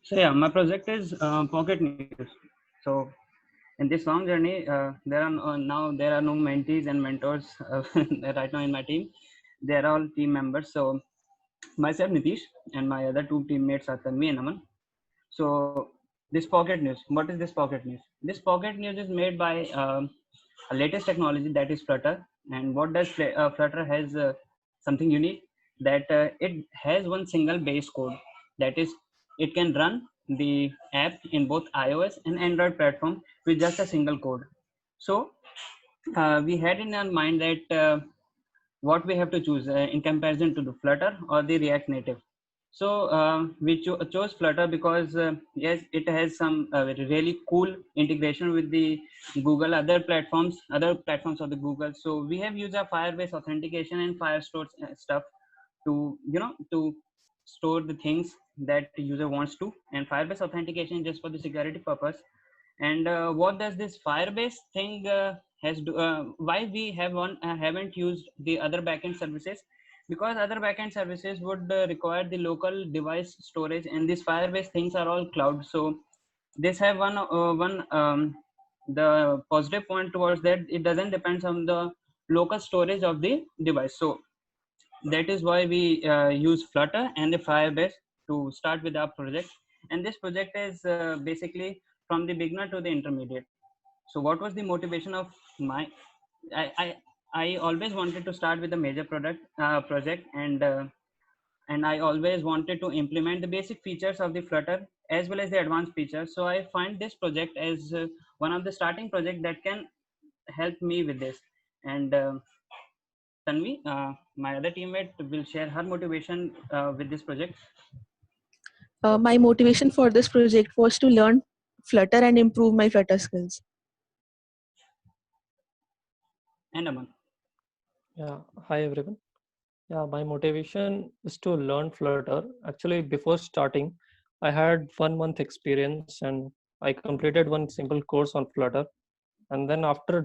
So yeah, my project is Pocket News. So in this long journey, there are no mentees and mentors right now in my team. They are all team members. So myself, Nitish, and my other two teammates are Tanvi and Aman. So this Pocket News. What is this Pocket News? This Pocket News is made by a latest technology that is Flutter. And what does Flutter has something unique that it has one single base code that is it can run the app in both iOS and Android platform with just a single code. So we had in our mind that what we have to choose in comparison to the Flutter or the React Native. So we chose Flutter because yes, it has some really cool integration with the Google other platforms of the Google. So we have used a Firebase authentication and Firestore stuff to to store the things that the user wants to, and Firebase authentication just for the security purpose. And what does this Firebase thing why we haven't used the other backend services? Because other backend services would require the local device storage, and these Firebase things are all cloud. So this have one the positive point towards that, it doesn't depend on the local storage of the device. So that is why we use Flutter and the Firebase to start with our project. And this project is basically from the beginner to the intermediate. So what was the motivation of my I I, I always wanted to start with a major project, and I always wanted to implement the basic features of the Flutter as well as the advanced features. So I find this project as one of the starting project that can help me with this. And Tanvi, my other teammate, will share her motivation with this project. My motivation for this project was to learn Flutter and improve my Flutter skills. And Aman. Yeah, hi everyone. Yeah, my motivation is to learn Flutter. Actually, before starting, I had 1 month experience and I completed one simple course on Flutter. And then after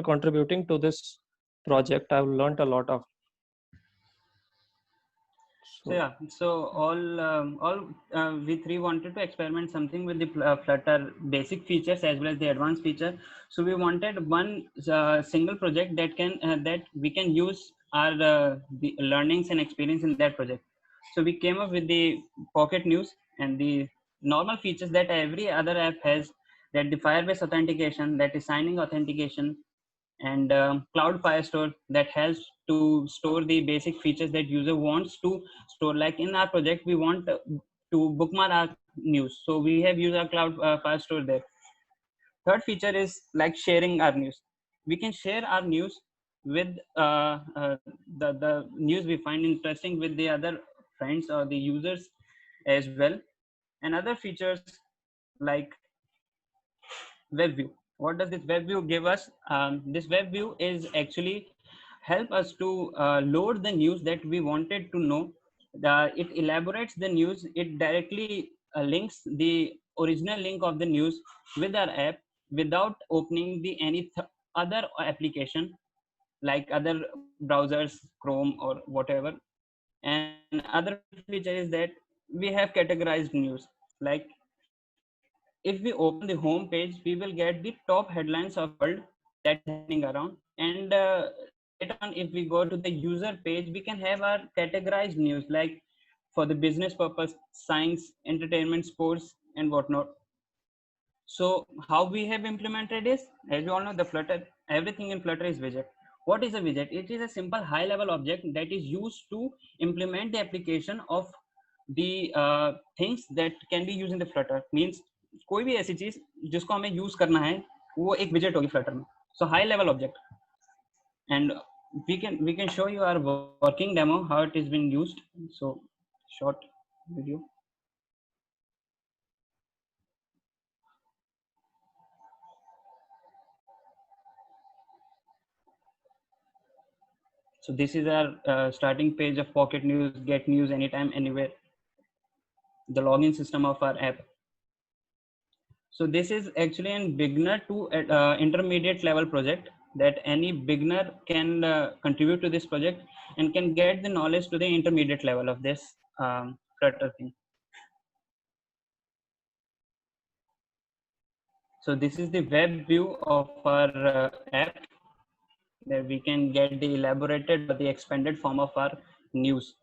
contributing to this project, I've learned a lot of. So yeah, so all we three wanted to experiment something with the Flutter basic features as well as the advanced feature. So we wanted one single project that we can use our the learnings and experience in that project. So we came up with the Pocket News and the normal features that every other app has, that the Firebase authentication, that is signing authentication, and Cloud Firestore that helps to store the basic features that user wants to store. Like in our project, we want to bookmark our news, so we have used our Cloud Firestore there. Third feature is like sharing our news. We can share our news with the news we find interesting with the other friends or the users as well. And other features like web view. What does this web view give us? This web view is actually help us to load the news that we wanted to know. It elaborates the news. It directly links the original link of the news with our app without opening the other application like other browsers, Chrome or whatever. And other feature is that we have categorized news. Like if we open the home page, we will get the top headlines of the world that is happening around. And later on, if we go to the user page, we can have our categorized news, like for the business purpose, science, entertainment, sports, and whatnot. So how we have implemented is, as you all know, the Flutter, everything in Flutter is widget. What is a widget? It is a simple high level object that is used to implement the application of the things that can be used in the Flutter. Means कोई भी ऐसी चीज जिसको हमें use करना है वो एक widget होगी Flutter में. So high level object. And we can show you our working demo how it is being used. So short video. So this is our starting page of Pocket News, get news anytime, anywhere, the login system of our app. So this is actually a beginner to intermediate level project that any beginner can contribute to this project and can get the knowledge to the intermediate level of this Flutter thing. So this is the web view of our app, that we can get the elaborated or the expanded form of our news.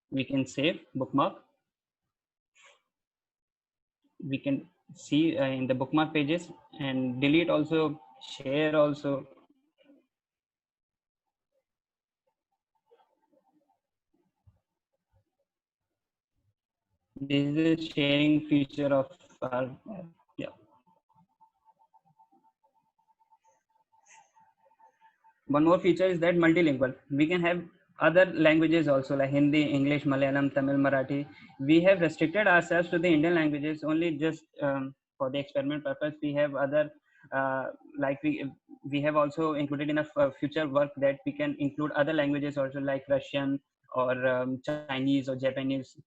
We can save, bookmark. We can see in the bookmark pages, and delete also, share also. This is the sharing feature of our app. Yeah. One more feature is that multilingual. We can have other languages also, like Hindi, English, Malayalam, Tamil, Marathi. We have restricted ourselves to the Indian languages only, just for the experiment purpose. We have other uh, like we have also included in a future work that we can include other languages also, like Russian or Chinese or Japanese.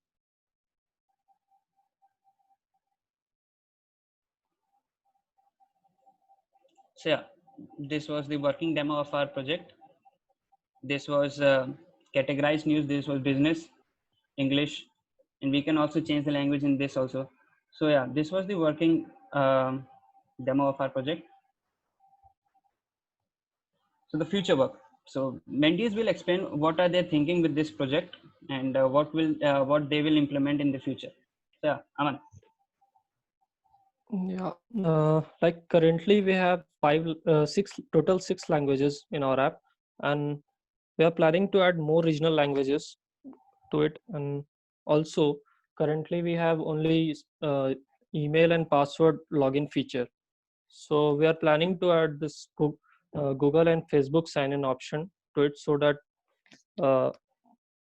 So yeah, this was the working demo of our project. This was categorized news. This was business, English, and we can also change the language in this also. So yeah, this was the working demo of our project. So the future work. So mentees will explain what are they thinking with this project, and what they will implement in the future. So yeah, Aman. Yeah, like currently we have six languages in our app, and we are planning to add more regional languages to it. And also, currently we have only email and password login feature. So we are planning to add this Google and Facebook sign-in option to it, so that uh,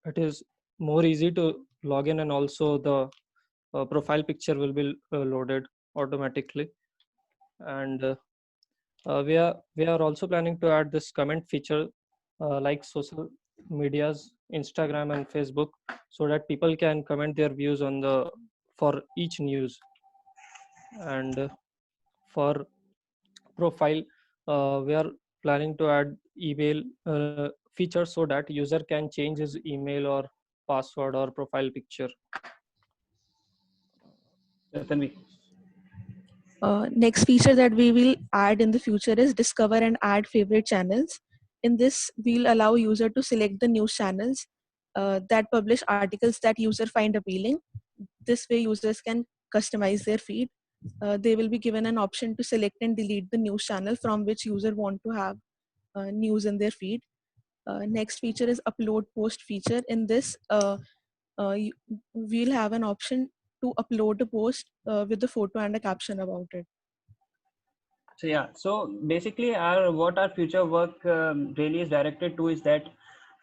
it is more easy to log in, and also the profile picture will be loaded automatically. And we are also planning to add this comment feature, like social medias, Instagram and Facebook, so that people can comment their views on the for each news. And for profile, we are planning to add email feature, so that user can change his email or password or profile picture. Tanvi. Next feature that we will add in the future is discover and add favorite channels. In this, we'll allow user to select the news channels that publish articles that user find appealing. This way, users can customize their feed. They will be given an option to select and delete the news channel from which user want to have news in their feed. Next feature is upload post feature. In this, we'll have an option to upload a post with the photo and a caption about it. So yeah, so basically our what our future work really is directed to is that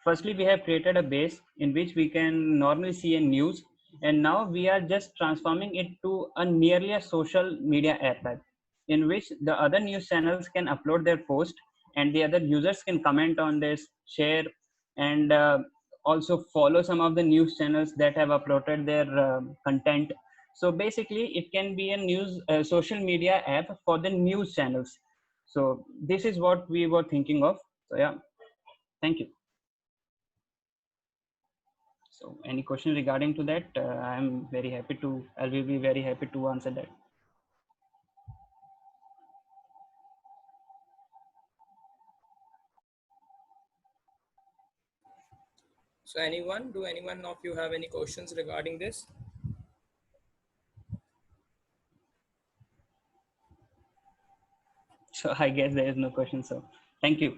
firstly we have created a base in which we can normally see a news, and now we are just transforming it to a nearly a social media app in which the other news channels can upload their post, and the other users can comment on this, share, and also follow some of the news channels that have uploaded their content. So basically it can be a news social media app for the news channels. So this is what we were thinking of. So yeah, thank you. So any question regarding to that, I will be very happy to answer that. So do anyone of you have any questions regarding this? So I guess there is no question, so thank you.